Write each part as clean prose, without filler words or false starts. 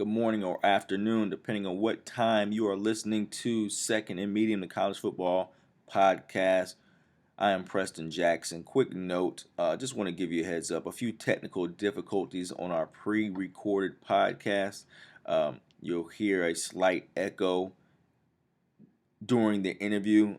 good morning, or afternoon, depending on what time you are listening to Second and Medium, the College Football Podcast. I am Preston Jackson. Quick note, just want to give you a heads up. A few technical difficulties on our pre-recorded podcast. You'll hear a slight echo during the interview.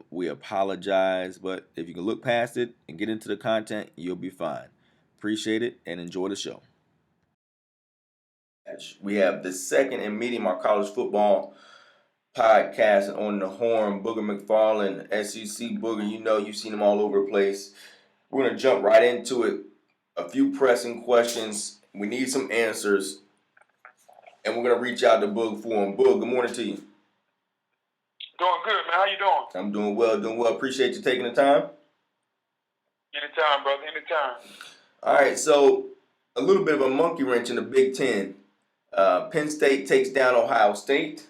We apologize, but if you can look past it and get into the content, you'll be fine. Appreciate it and enjoy the show. We have the Second and Medium, our college football podcast, and on the horn, Booger McFarland, SEC Booger. You know, you've seen him all over the place. We're going to jump right into it. A few pressing questions. We need some answers, and we're going to reach out to Boog for him. Boog, good morning to you. Doing good, man. How you doing? I'm doing well. Appreciate you taking the time. Anytime, brother. Anytime. All right, so a little bit of a monkey wrench in the Big Ten. Penn State takes down Ohio State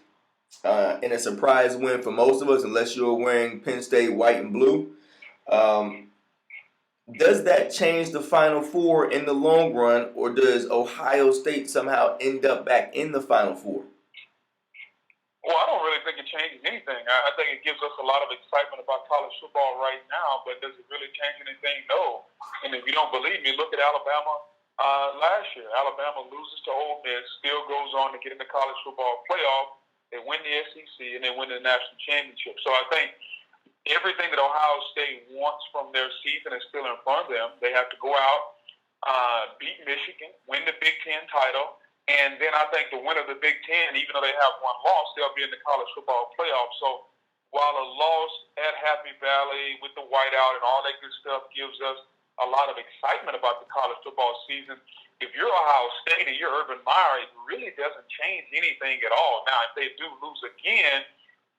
in a surprise win for most of us, unless you're wearing Penn State white and blue. Does that change the Final Four in the long run, or does Ohio State somehow end up back in the Final Four? Well, I don't really think it changes anything. I think it gives us a lot of excitement about college football right now, but does it really change anything? No. And if you don't believe me, look at Alabama. Last year, Alabama loses to Ole Miss, still goes on to get in the college football playoff. They win the SEC, and they win the national championship. So I think everything that Ohio State wants from their season is still in front of them. They have to go out, beat Michigan, win the Big Ten title, and then I think the winner of the Big Ten, even though they have one loss, they'll be in the college football playoff. So while a loss at Happy Valley with the whiteout and all that good stuff gives us a lot of excitement about the college football season, if you're Ohio State and you're Urban Meyer, it really doesn't change anything at all. Now, if they do lose again,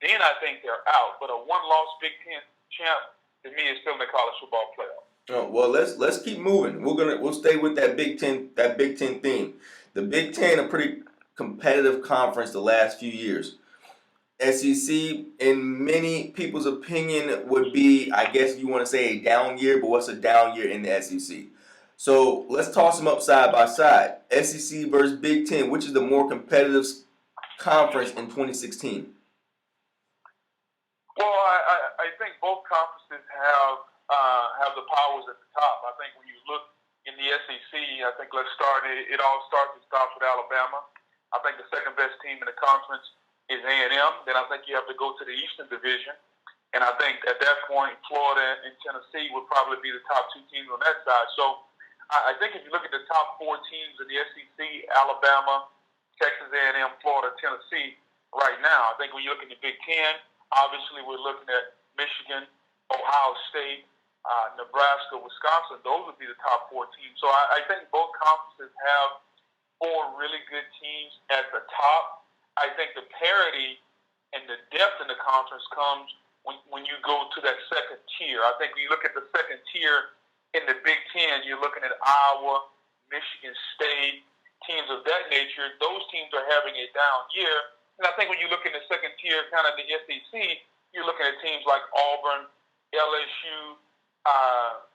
then I think they're out. But a one-loss Big Ten champ, to me, is still in the college football playoff. Oh, well, let's keep moving. We'll stay with that Big Ten theme. The Big Ten, a pretty competitive conference the last few years. SEC, in many people's opinion, would be, I guess you want to say, a down year, but what's a down year in the SEC? So let's toss them up side by side. SEC versus Big Ten, which is the more competitive conference in 2016? Well, I think both conferences have the powers at the top. I think when you look in the SEC, I think it all starts and stops with Alabama. I think the second best team in the conference is A&M. Then I think you have to go to the Eastern Division. And I think at that point, Florida and Tennessee would probably be the top two teams on that side. So I think if you look at the top four teams in the SEC, Alabama, Texas A&M, Florida, Tennessee, right now, I think when you look at the Big Ten, obviously we're looking at Michigan, Ohio State, Nebraska, Wisconsin. Those would be the top four teams. So I think both conferences have four really good teams at the top. I think the parity and the depth in the conference comes when you go to that second tier. I think when you look at the second tier in the Big Ten, you're looking at Iowa, Michigan State, teams of that nature. Those teams are having a down year. And I think when you look in the second tier, kind of the SEC, you're looking at teams like Auburn, LSU,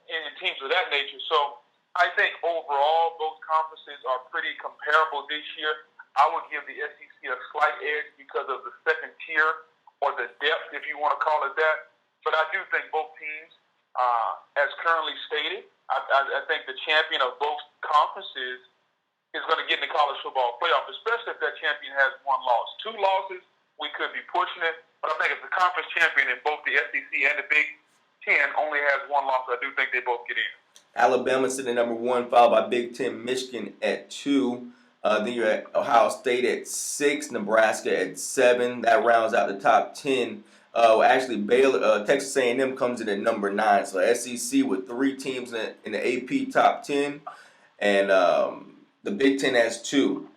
and teams of that nature. So I think overall, both conferences are pretty comparable this year. I would give the SEC a slight edge because of the second tier or the depth, if you want to call it that. But I do think both teams, as currently stated, I think the champion of both conferences is going to get in the college football playoff, especially if that champion has one loss. Two losses, we could be pushing it. But I think if the conference champion in both the SEC and the Big Ten only has one loss, I do think they both get in. Alabama sitting at number 1, followed by Big Ten, Michigan at 2. Then you're at Ohio State at 6, Nebraska at 7. That rounds out the top 10. Actually, Texas A&M comes in at number 9. So SEC with 3 teams in the AP top 10, and the Big Ten has 2.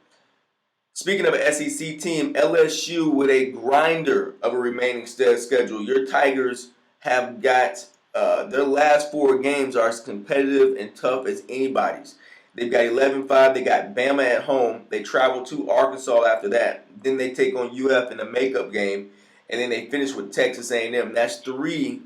Speaking of an SEC team, LSU with a grinder of a remaining schedule. Your Tigers have got their last 4 games are as competitive and tough as anybody's. They've got 11-5. They got Bama at home. They travel to Arkansas after that. Then they take on UF in a makeup game, and then they finish with Texas A&M. That's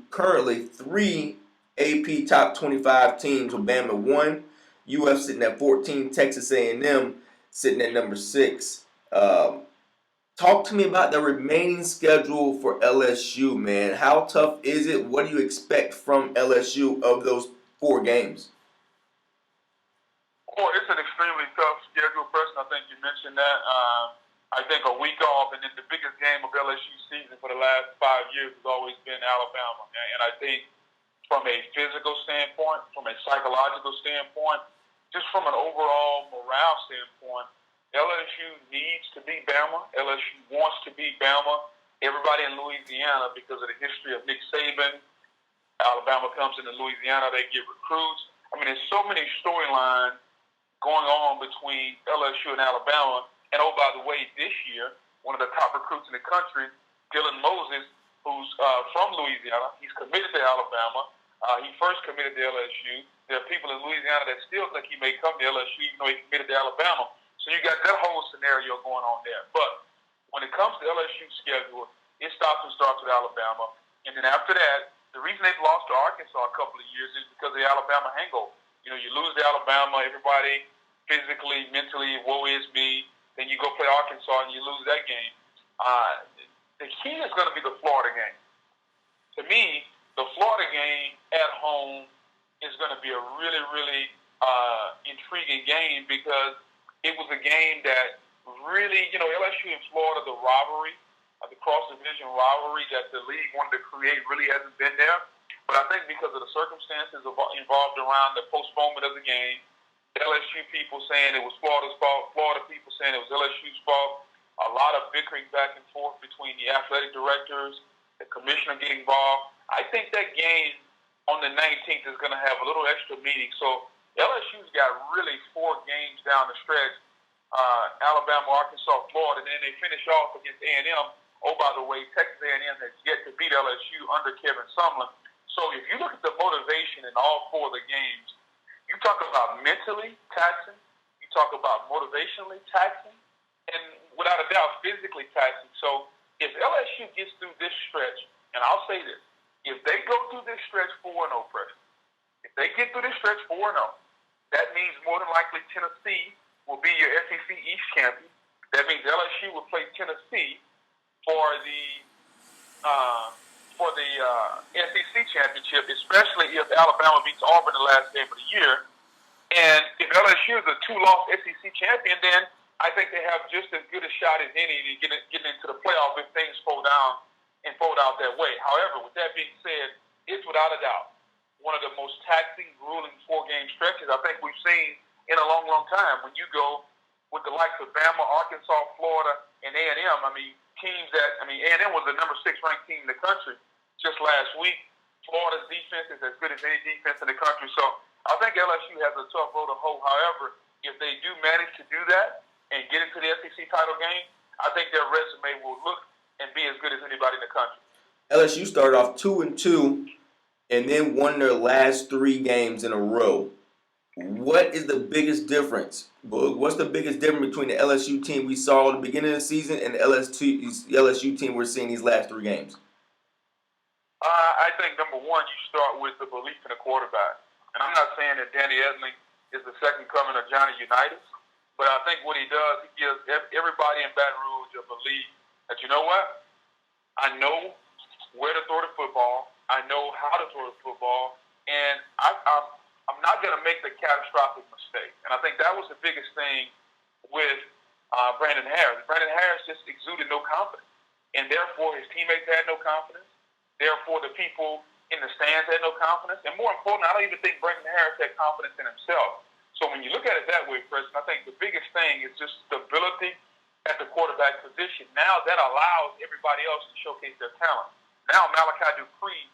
currently three AP top 25 teams with Bama 1, UF sitting at 14, Texas A&M sitting at number 6. Talk to me about the remaining schedule for LSU, man. How tough is it? What do you expect from LSU of those 4 games? Well, it's an extremely tough schedule, person. I think you mentioned that. I think a week off, and then the biggest game of LSU season for the last 5 years has always been Alabama. And I think from a physical standpoint, from a psychological standpoint, just from an overall morale standpoint, LSU needs to beat Bama. LSU wants to beat Bama. Everybody in Louisiana, because of the history of Nick Saban, Alabama comes into Louisiana, they get recruits. I mean, there's so many storylines going on between LSU and Alabama. And oh, by the way, this year, one of the top recruits in the country, Dylan Moses, who's from Louisiana, he's committed to Alabama. He first committed to LSU. There are people in Louisiana that still think he may come to LSU, even though he committed to Alabama. So you got that whole scenario going on there. But when it comes to LSU's schedule, it stops and starts with Alabama. And then after that, the reason they've lost to Arkansas a couple of years is because of the Alabama hangover. You know, you lose to Alabama, everybody physically, mentally, woe is me. Then you go play Arkansas and you lose that game. The key is going to be the Florida game. To me, the Florida game at home is going to be a really, really intriguing game because it was a game that really, you know, LSU and Florida, the rivalry, the cross-division rivalry that the league wanted to create really hasn't been there. But I think because of the circumstances involved around the postponement of the game, LSU people saying it was Florida's fault, Florida people saying it was LSU's fault, a lot of bickering back and forth between the athletic directors, the commissioner getting involved. I think that game on the 19th is going to have a little extra meaning. So LSU's got really 4 games down the stretch, Alabama, Arkansas, Florida, and then they finish off against A&M. Oh, by the way, Texas A&M has yet to beat LSU under Kevin Sumlin. So if you look at the motivation in all 4 of the games, you talk about mentally taxing, you talk about motivationally taxing, and without a doubt, physically taxing. So if LSU gets through this stretch, and I'll say this, if they go through this stretch 4-0, Preston, if they get through this stretch 4-0, that means more than likely Tennessee will be your SEC East champion. That means LSU will play Tennessee for the SEC championship, especially if Alabama beats Auburn the last game of the year. And if LSU is a 2-loss SEC champion, then I think they have just as good a shot as any to get into the playoff if things fold out that way. However, with that being said, it's without a doubt one of the most taxing, grueling 4-game stretches I think we've seen in a long, long time. When you go with the likes of Bama, Arkansas, Florida, and A&M, I mean, teams that, I mean, A&M was the number 6 ranked team in the country just last week. Florida's defense is as good as any defense in the country. So I think LSU has a tough road to hoe. However, if they do manage to do that and get into the SEC title game, I think their resume will look and be as good as anybody in the country. LSU started off 2-2 and then won their last 3 games in a row. What is the biggest difference? What's the biggest difference between the LSU team we saw at the beginning of the season and the LSU team we're seeing these last 3 games? I think, number one, you start with the belief in the quarterback. And I'm not saying that Danny Etling is the second coming of Johnny Unitas, but I think what he does, he gives everybody in Baton Rouge a belief that, you know what, I know where to throw the football, I know how to throw the football, and I'm not going to make the catastrophic mistake. And I think that was the biggest thing with Brandon Harris. Brandon Harris just exuded no confidence, and therefore his teammates had no confidence. Therefore, the people in the stands had no confidence. And more important, I don't even think Brandon Harris had confidence in himself. So when you look at it that way, Preston, I think the biggest thing is just stability at the quarterback position. Now that allows everybody else to showcase their talent. Now Malachi Dupree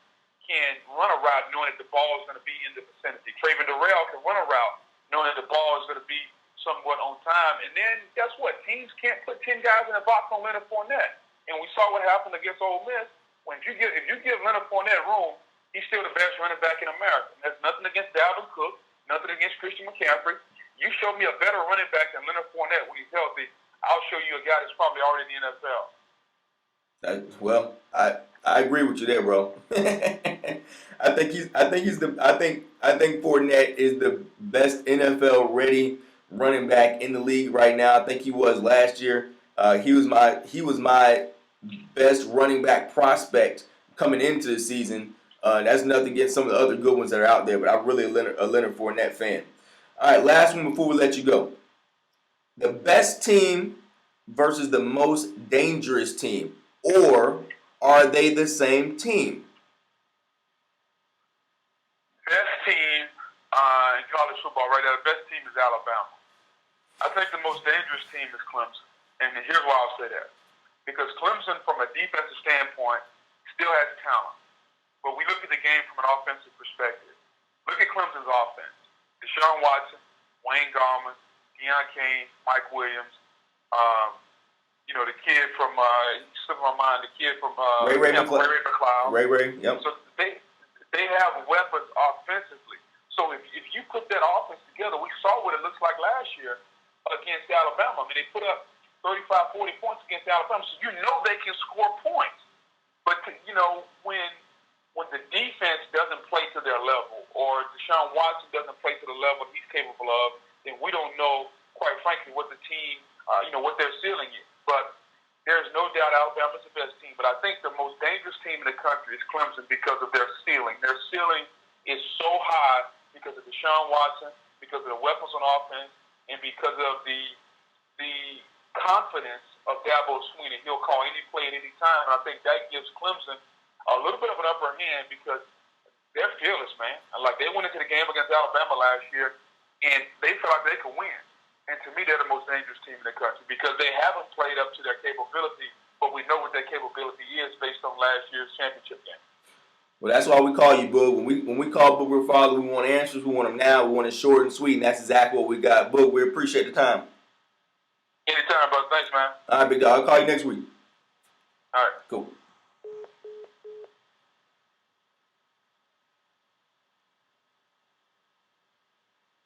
can run a route knowing that the ball is going to be in the vicinity. Traven Durrell can run a route knowing that the ball is going to be somewhat on time. And then guess what? Teams can't put 10 guys in a box on Leonard Fournette. And we saw what happened against Ole Miss. When if you give Leonard Fournette room, he's still the best running back in America. That's nothing against Dalvin Cook, nothing against Christian McCaffrey. You show me a better running back than Leonard Fournette when he's healthy, I'll show you a guy that's probably already in the NFL. I agree with you there, bro. I think Fournette is the best NFL ready running back in the league right now. I think he was last year. He was my best running back prospect coming into the season. That's nothing against some of the other good ones that are out there, but I'm really a Leonard Fournette fan. All right, last one before we let you go. The best team versus the most dangerous team, or are they the same team? Best team in college football right now, the best team is Alabama. I think the most dangerous team is Clemson. And here's why I'll say that. Because Clemson, from a defensive standpoint, still has talent. But we look at the game from an offensive perspective. Look at Clemson's offense. Deshaun Watson, Wayne Gallman, Deion Kane, Mike Williams, the kid from, slipped my mind, the kid from Ray McLeod. Ray, yep. So they have weapons offensively. So if you put that offense together, we saw what it looks like last year against Alabama. I mean, they put up 35, 40 points against Alabama, so you know they can score points. But, when the defense doesn't play to their level, or Deshaun Watson doesn't play to the level he's capable of, then we don't know, quite frankly, what the team, what their ceiling is. But there's no doubt Alabama's the best team. But I think the most dangerous team in the country is Clemson because of their ceiling. Their ceiling is so high because of Deshaun Watson, because of the weapons on offense, and because of the confidence of Dabo Swinney. He'll call any play at any time. And I think that gives Clemson a little bit of an upper hand because they're fearless, man. Like, they went into the game against Alabama last year, and they felt like they could win. And to me, they're the most dangerous team in the country because they haven't played up to their capability, but we know what their capability is based on last year's championship game. Well, that's why we call you, Boog. When we call Booger Father, we want answers. We want them now. We want it short and sweet, and that's exactly what we got. Boog, we appreciate the time. Anytime, brother. Thanks, man. All right, big dog. I'll call you next week. All right. Cool.